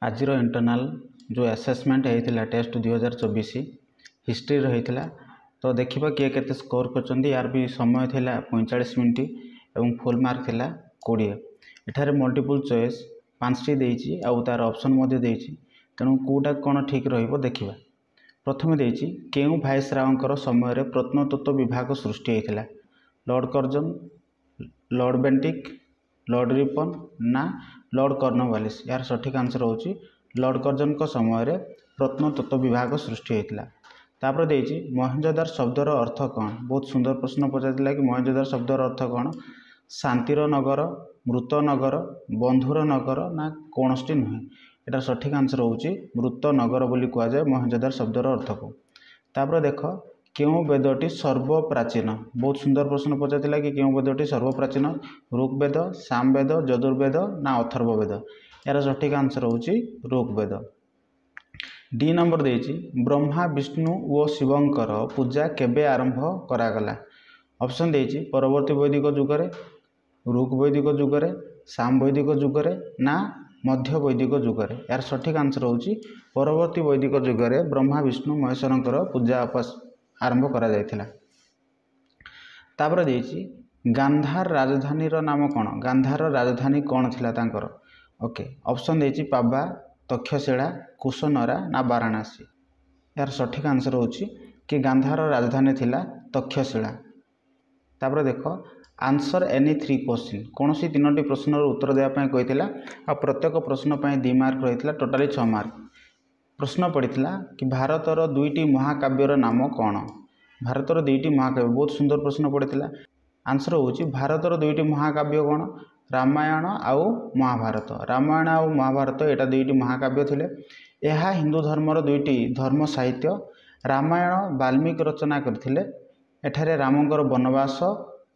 आजिर internal जो assessment होता test 2024 history होता तो देखा किए के स्कोर कर यार भी समय थी 45 मिनट और फुल मार्क थी 20। एठार मल्टीपल चॉइस 5टी देती आउ तार ऑप्शन तेणु कौटा कौन ठीक देखा। प्रथम देती केउ भाइस रावकर समय प्रत्नतत्व विभाग सृष्टि होता Lord Curzon, Lord Bentinck, Lord Ripon ना लॉर्ड कॉर्नवालिस। यार सठिक आंसर होची लॉर्ड कर्जन को समय प्रत्नतत्व विभाग सृष्टि होता। तापर देती मोहनजोदार शब्दर अर्थ कौन। बहुत सुंदर प्रश्न पचार कि मोहनजोदार शब्दर अर्थ कौन। शांतिर नगर, मृत नगर, बंधुर नगर ना कौनसी नुहे। एटार सठिक आंसर होची मृत नगर बोली कह जाए मोहनजोदार शब्दर अर्थ को। तापर देख क्यों वेदटी सर्वप्राचीन। बहुत सुंदर प्रश्न पचार कि क्यों वेदटी सर्वप्राचीन। ऋग्वेद, सामवेद, यजुर्वेद ना अथर्ववेद। यार सठिक आंसर होची ऋग्वेद। डी नंबर देती ब्रह्मा विष्णु और शिवंकर पूजा केबे आरंभ करागला। ऑप्शन देती परवर्ती वैदिक जुगरे, ऋग वैदिक जुगरे, साम वैदिक जुगरे ना मध्य वैदिक जुगरे। यार सठिक आंसर होची परवर्ती वैदिक जुगरे ब्रह्मा विष्णु महेश्वरंकर पूजा आरंभ करा जायथिला। तापर देती गांधार राजधानी नाम कौन। गांधार राजधानी कौन थिला तांकर। ओके ऑप्शन देती पाबा, तक्षशिला, कुशनरा ना वाराणसी। यार सठिक आंसर होची कि गांधार राजधानी थिला तक्षशिला। तापर देख आंसर एनी 3 क्वेश्चन कौन सी 3टी प्रश्नर उत्तर देवाई कही आ प्रत्येक प्रश्न पर 2 मार्क रही टोटाली 6 मार्क। प्रश्न पड़ता कि भारतर 2टी महाकाव्यर नाम कौन। भारतर 2टी महाकाव्य बहुत सुंदर प्रश्न पड़ता। आंसर होची भारतर 2टी महाकाव्य कौन रामायण आउ महाभारत। रामायण आउ महाभारत यहाँ 2टी महाकाव्य थिले। यह हिंदू धर्मर 2टी धर्म साहित्य। रामायण वाल्मीकि रचना करथिले। एठारे रामंकर वनवास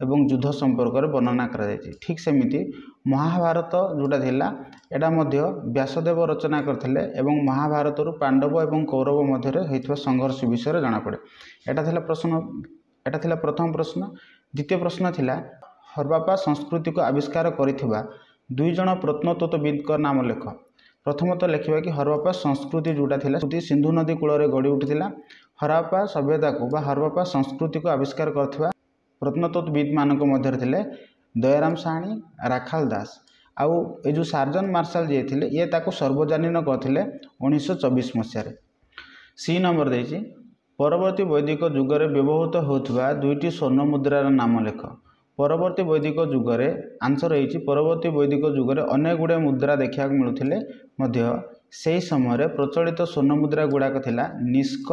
एवं युद्ध संपर्क में वर्णना करा जायछि। ठीक सेमिति महाभारत जोटा थिला एटा मध्य व्यासदेव रचना करथिले एवं महाभारत पांडव एवं कौरव मध्य होइतबा संघर्ष विषय जाना पड़े। एटा थिला प्रश्न, एटा थिला प्रथम प्रश्न। द्वितीय प्रश्न थिला हरप्पा संस्कृति को आविष्कार करिथिबा 2 जण प्रत्नतत्वविद नाम लेख। प्रथमतः लिखा कि हरप्पा संस्कृति जोटा थिला सिंधु नदी कूल गढ़ी उठिथिला। हरप्पा सभ्यता को बा हरप्पा संस्कृति को आविष्कार करथिबा प्रत्नतत्वविद मानक मध्य थिले दयाराम साहनी, राखाल दास आउ ए जो सार्जन मार्शल जे थिले ये ताको सर्वजनीन कहथिले 1924 मसीह। सी नंबर देछि परवर्ती वैदिक जुगरे व्यवहृत होउथबा 2टी स्वर्ण मुद्रार नाम लेख। परवर्ती वैदिक जुगरे आंसर होइछि परवर्ती वैदिक जुगरे अनेक गुड़े मुद्रा देखा मिलुथिले मध्य से समय प्रचलित स्वर्ण मुद्रा गुड़ाक थिला निष्क,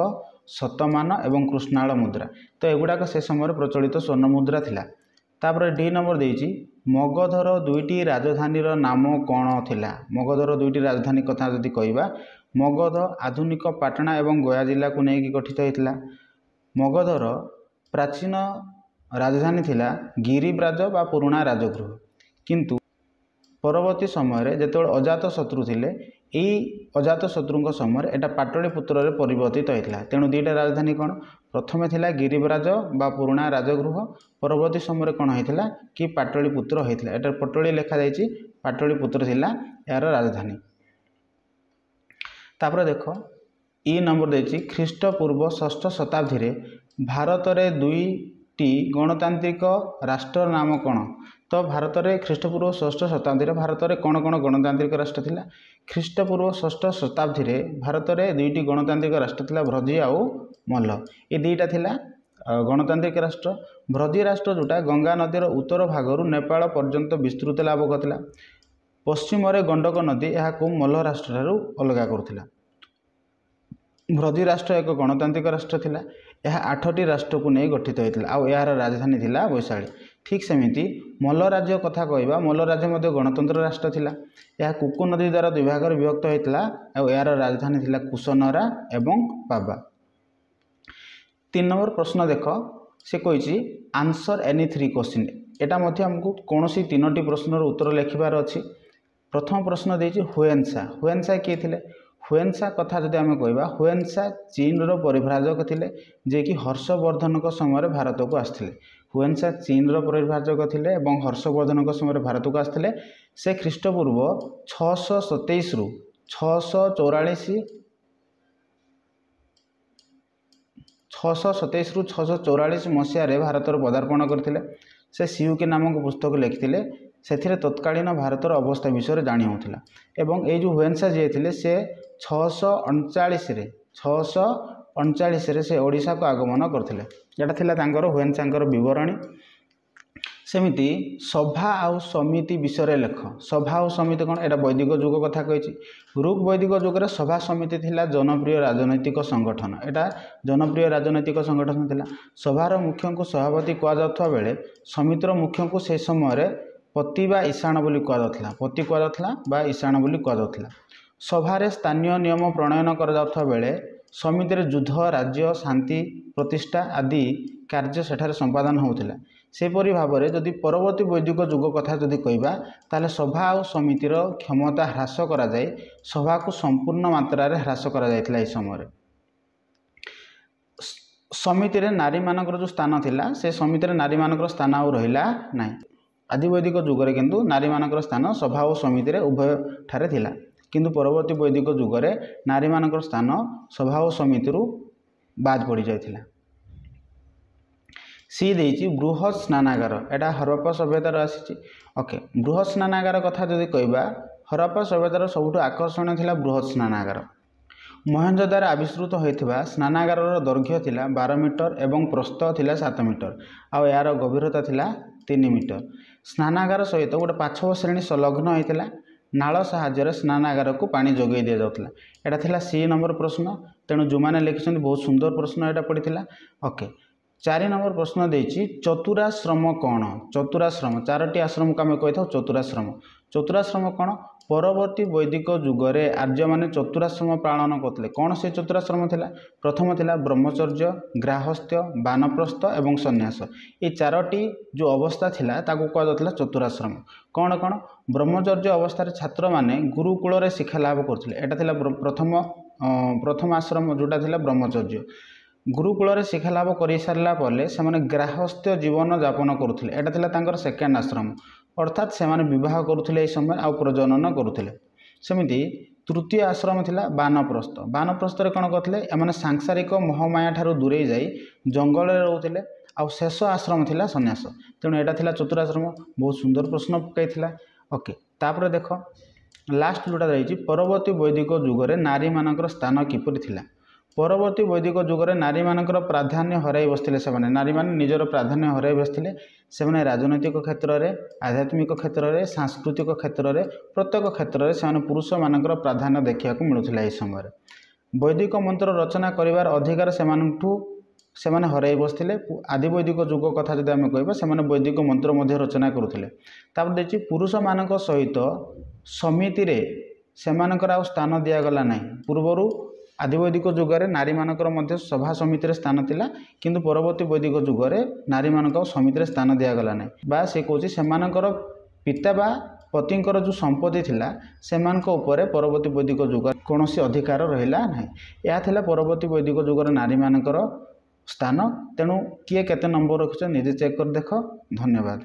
शतमान एवं कृष्णाल मुद्रा। तो एगुड़ाक से समय प्रचलित स्वर्ण मुद्रा थिला। तापर डी नंबर देछि मगधर 2टी राजधानी नाम कौन थिला। मगधर 2टी राजधानी कथा जदि कहबा मगध आधुनिक पाटना एवं गया जिला को लेकिन गठित होता। मगधर प्राचीन राजधानी थिला गिरिब्राज बा पुराणा राजगृह। किंतु परवर्ती समय जेते अजात शत्रु थिले यही अजात शत्रु समय एटा पाटलिपुत्र रे परिवर्तित होता। तेणु 2टा राजधानी कौन प्रथमे थिला गिरिब्राज बा पुराणा राजगृह। परवर्ती समय कौन होता कि पाटलिपुत्र होता। एटा पटली लिखा जाइछि पाटलिपुत्र थिला यार राजधानी। तापर देख ई नंबर देछि ख्रीष्टपूर्व 6ठ शताब्दी रे भारत रे 2टी गणतांत्रिक राष्ट्र नाम कौन। तो भारत में ख्रीष्टपूर्व 6ठ शताब्दी रे भारत में कौन कौन गणतांत्रिक राष्ट्र थिला। ख्रीष्टपूर्व 6ठ शताब्दी रे भारत में 2टी गणतांत्रिक राष्ट्र थिला भ्रजी आउ मल्ल। ये 2टा थिला गणतांत्रिक राष्ट्र। भ्रजी राष्ट्र जोटा गंगा नदीर उत्तर भागरू नेपाल पर्यंत विस्तृत लाभ करथिला। पश्चिम रे गंडक नदी यहाँ मल्ल राष्ट्र ठारू अलग करुथिला। भ्रजी राष्ट्र एक गणतांत्रिक राष्ट्र थिला। यह 8टी राष्ट्र को नहीं गठित होता आउ यार राजधानी थिला वैशाली। ठीक सेमिति मल्ल राज्य कथा कहबा मल्ल राज्य मध्य गणतंत्र राष्ट्र थिला। यह कुकु नदी द्वारा 2 भाग विभक्त होता और यार राजधानी थिला कुशनरा एवं पाबा। 3 नंबर प्रश्न देख से कही आंसर एनी 3 क्वेश्चन। एटा मध्य हमको कौन सी 3टी प्रश्नर उत्तर लिखबार अच्छी। प्रथम प्रश्न देछि हुएनसा। हुएनसा किए थिले। हुएनसा कथा जदि आम कहबा हुएनसा चीन रो परिभ्राजक थिले जे कि हर्षवर्धन समय भारत को आसथिले। हुएनसा चीन रो परिभ्राजक थिले एवं हर्षवर्धन समय भारत को आसथिले। से ख्रीष्टपूर्व 627 रु 627 ରୁ 644 ମସିହାରେ ଭାରତର ପଦାର୍ପଣ କରିଥିଲେ। ସେ ସିୟୁକି ନାମକ ପୁସ୍ତକ ଲେଖିଥିଲେ। ସେଥିରେ ତତ୍କାଳୀନ ଭାରତର ଅବସ୍ଥା ବିଷୟରେ ଜାଣି ହେଉଥିଲା। ଏବଂ ଏଇ ଯେଉଁ ହୁଏନ୍ସା ଯିଏ ଥିଲେ ସେ 639ରେ ସେ ଓଡ଼ିଶାକୁ ଆଗମନ କରିଥିଲେ। ଏଇଟା ଥିଲା ତାଙ୍କର ହୁଏନ୍ସାଙ୍କର ବିବରଣୀ। ସେମିତି ସଭା ଆଉ ସମିତି ବିଷୟରେ ଲେଖ। ସଭା ଆଉ ସମିତି କ'ଣ? ଏଇଟା ବୈଦିକ ଯୁଗ କଥା କହିଛି। ଋକ୍ ବୈଦିକ ଯୁଗରେ ସଭା ସମିତି ଥିଲା ଜନପ୍ରିୟ ରାଜନୈତିକ ସଂଗଠନ। ଏଇଟା ଜନପ୍ରିୟ ରାଜନୈତିକ ସଂଗଠନ ଥିଲା। ସଭାର ମୁଖ୍ୟଙ୍କୁ ସଭାପତି କୁହାଯାଉଥିବା ବେଳେ ସମିତିର ମୁଖ୍ୟଙ୍କୁ ସେହି ସମୟରେ ପତି ବା ଇଶାଣ ବୋଲି କୁହାଯାଉଥିଲା। ପତି କୁହାଯାଉଥିଲା ବା ଇଶାଣ ବୋଲି କୁହାଯାଉଥିଲା। ସଭାରେ ସ୍ଥାନୀୟ ନିୟମ ପ୍ରଣୟନ କରାଯାଉଥିବା ବେଳେ ସମିତିରେ ଯୁଦ୍ଧ, ରାଜ୍ୟ, ଶାନ୍ତି ପ୍ରତିଷ୍ଠା ଆଦି କାର୍ଯ୍ୟ ସେଠାରେ ସମ୍ପାଦନ ହେଉଥିଲା। ସେହିପରି ଭାବରେ ଯଦି ପରବର୍ତ୍ତୀ ବୈଦିକ ଯୁଗ କଥା ଯଦି କହିବା ତାହେଲେ ସଭା ଆଉ ସମିତିର କ୍ଷମତା ହ୍ରାସ କରାଯାଇ ସଭାକୁ ସମ୍ପୂର୍ଣ୍ଣ ମାତ୍ରାରେ ହ୍ରାସ କରାଯାଇଥିଲା। ଏହି ସମୟରେ ସମିତିରେ ନାରୀମାନଙ୍କର ଯେଉଁ ସ୍ଥାନ ଥିଲା ସେ ସମିତିରେ ନାରୀମାନଙ୍କର ସ୍ଥାନ ଆଉ ରହିଲା ନାହିଁ। ଆଦି ବୈଦିକ ଯୁଗରେ କିନ୍ତୁ ନାରୀମାନଙ୍କର ସ୍ଥାନ ସଭା ଓ ସମିତିରେ ଉଭୟଠାରେ ଥିଲା। କିନ୍ତୁ ପରବର୍ତ୍ତୀ ବୈଦିକ ଯୁଗରେ ନାରୀମାନଙ୍କର ସ୍ଥାନ ସଭା ଓ ସମିତିରୁ ବାଦ ପଡ଼ିଯାଇଥିଲା। ସି ଦେଇଛି ବୃହତ୍ ସ୍ନାନାଗାର। ଏଇଟା ହରପ୍ପା ସଭ୍ୟତାର ଆସିଛି। ଓକେ, ବୃହତ୍ ସ୍ନାନାଗାର କଥା ଯଦି କହିବା ହରପ୍ପା ସଭ୍ୟତାର ସବୁଠୁ ଆକର୍ଷଣୀୟ ଥିଲା ବୃହତ୍ ସ୍ନାନାଗାର। ମହେଞ୍ଜୋଦାର ଆବିଷ୍କୃତ ହୋଇଥିବା ସ୍ନାନାଗାରର ଦୈର୍ଘ୍ୟ ଥିଲା 12 ମିଟର ଏବଂ ପ୍ରସ୍ଥ ଥିଲା 7 ମିଟର ଆଉ ଏହାର ଗଭୀରତା ଥିଲା 3 ମିଟର। ସ୍ନାନାଗାର ସହିତ ଗୋଟେ ପାଛବ ଶ୍ରେଣୀ ସଂଲଗ୍ନ ହୋଇଥିଲା। ନାଳ ସାହାଯ୍ୟରେ ସ୍ନାନାଗାରକୁ ପାଣି ଯୋଗାଇ ଦିଆଯାଉଥିଲା। ଏଇଟା ଥିଲା ସି ନମ୍ବର ପ୍ରଶ୍ନ। ତେଣୁ ଯେଉଁମାନେ ଲେଖିଛନ୍ତି ବହୁତ ସୁନ୍ଦର ପ୍ରଶ୍ନ ଏଇଟା ପଡ଼ିଥିଲା। ଓକେ, 4 ନମ୍ବର ପ୍ରଶ୍ନ ଦେଇଛି ଚତୁରାଶ୍ରମ କ'ଣ? ଚତୁରାଶ୍ରମ, 4ଟି ଆଶ୍ରମକୁ ଆମେ କହିଥାଉ ଚତୁରାଶ୍ରମ। ଚତୁରାଶ୍ରମ କ'ଣ? ପରବର୍ତ୍ତୀ ବୈଦିକ ଯୁଗରେ ଆର୍ଯ୍ୟମାନେ ଚତୁରାଶ୍ରମ ପାଳନ କରୁଥିଲେ। କ'ଣ ସେ ଚତୁରାଶ୍ରମ ଥିଲା? ପ୍ରଥମ ଥିଲା ବ୍ରହ୍ମଚର୍ଯ୍ୟ, ଗ୍ରାହସ୍ଥ୍ୟ, ବାନପ୍ରସ୍ଥ ଏବଂ ସନ୍ନ୍ୟାସ। এই 4ଟି ଯେଉଁ ଅବସ୍ଥା ଥିଲା ତାକୁ କୁହାଯାଉଥିଲା ଚତୁରାଶ୍ରମ। କ'ଣ କ'ଣ? ବ୍ରହ୍ମଚର୍ଯ୍ୟ ଅବସ୍ଥାରେ ଛାତ୍ରମାନେ ଗୁରୁକୁଳରେ ଶିକ୍ଷା ଲାଭ କରୁଥିଲେ। ଏଇଟା ଥିଲା ପ୍ରଥମ ଆଶ୍ରମ ଯେଉଁଟା ଥିଲା ବ୍ରହ୍ମଚର୍ଯ୍ୟ। ଗୁରୁକୁଳରେ ଶିକ୍ଷା ଲାଭ କରିସାରିଲା ପରେ ସେମାନେ ଗ୍ରାହସ୍ଥ୍ୟ ଜୀବନ ଯାପନ କରୁଥିଲେ। ଏଇଟା ଥିଲା ତାଙ୍କର ସେକେଣ୍ଡ ଆଶ୍ରମ। ଅର୍ଥାତ୍ ସେମାନେ ବିବାହ କରୁଥିଲେ ଏହି ସମୟରେ ଆଉ ପ୍ରଜନନ କରୁଥିଲେ। ସେମିତି ତୃତୀୟ ଆଶ୍ରମ ଥିଲା ବାନପ୍ରସ୍ଥ। ବାନପ୍ରସ୍ଥରେ କ'ଣ କରୁଥିଲେ? ଏମାନେ ସାଂସାରିକ ମୋହମାୟା ଠାରୁ ଦୂରେଇ ଯାଇ ଜଙ୍ଗଲରେ ରହୁଥିଲେ। ଆଉ ଶେଷ ଆଶ୍ରମ ଥିଲା ସନ୍ନ୍ୟାସ। ତେଣୁ ଏଇଟା ଥିଲା ଚତୁରାଶ୍ରମ। ବହୁତ ସୁନ୍ଦର ପ୍ରଶ୍ନ ପକାଇଥିଲା। ଓକେ, ତାପରେ ଦେଖ ଲାଷ୍ଟ ଯେଉଁଟା ରହିଛି ପରବର୍ତ୍ତୀ ବୈଦିକ ଯୁଗରେ ନାରୀମାନଙ୍କର ସ୍ଥାନ କିପରି ଥିଲା? ପରବର୍ତ୍ତୀ ବୈଦିକ ଯୁଗରେ ନାରୀମାନଙ୍କର ପ୍ରାଧାନ୍ୟ ହରାଇ ବସିଥିଲେ। ସେମାନେ ନାରୀମାନେ ନିଜର ପ୍ରାଧାନ୍ୟ ହରାଇ ବସିଥିଲେ। ସେମାନେ ରାଜନୈତିକ କ୍ଷେତ୍ରରେ, ଆଧ୍ୟାତ୍ମିକ କ୍ଷେତ୍ରରେ, ସାଂସ୍କୃତିକ କ୍ଷେତ୍ରରେ, ପ୍ରତ୍ୟେକ କ୍ଷେତ୍ରରେ ସେମାନେ ପୁରୁଷମାନଙ୍କର ପ୍ରାଧାନ୍ୟ ଦେଖିବାକୁ ମିଳୁଥିଲା। ଏହି ସମୟରେ ବୈଦିକ ମନ୍ତ୍ର ରଚନା କରିବାର ଅଧିକାର ସେମାନେ ହରାଇ ବସିଥିଲେ। ଆଦି ବୈଦିକ ଯୁଗ କଥା ଯଦି ଆମେ କହିବା ସେମାନେ ବୈଦିକ ମନ୍ତ୍ର ମଧ୍ୟ ରଚନା କରୁଥିଲେ। ତାପରେ ଦେଇଛି ପୁରୁଷମାନଙ୍କ ସହିତ ସମିତିରେ ସେମାନଙ୍କର ଆଉ ସ୍ଥାନ ଦିଆଗଲା ନାହିଁ। ପୂର୍ବରୁ ଆଦିବୈଦିକ ଯୁଗରେ ନାରୀମାନଙ୍କର ମଧ୍ୟ ସଭା ସମିତିରେ ସ୍ଥାନ ଥିଲା, କିନ୍ତୁ ପରବର୍ତ୍ତୀ ବୈଦିକ ଯୁଗରେ ନାରୀମାନଙ୍କ ସମିତିରେ ସ୍ଥାନ ଦିଆଗଲା ନାହିଁ। ବା ସେ କହୁଛି ସେମାନଙ୍କର ପିତା ବା ପତିଙ୍କର ଯେଉଁ ସମ୍ପତ୍ତି ଥିଲା ସେମାନଙ୍କ ଉପରେ ପରବର୍ତ୍ତୀ ବୈଦିକ ଯୁଗରେ କୌଣସି ଅଧିକାର ରହିଲା ନାହିଁ। ଏହା ଥିଲା ପରବର୍ତ୍ତୀ ବୈଦିକ ଯୁଗର ନାରୀମାନଙ୍କର ସ୍ଥାନ। ତେଣୁ କିଏ କେତେ ନମ୍ବର ରଖିଛ ନିଜେ ଚେକ୍ କରି ଦେଖ। ଧନ୍ୟବାଦ।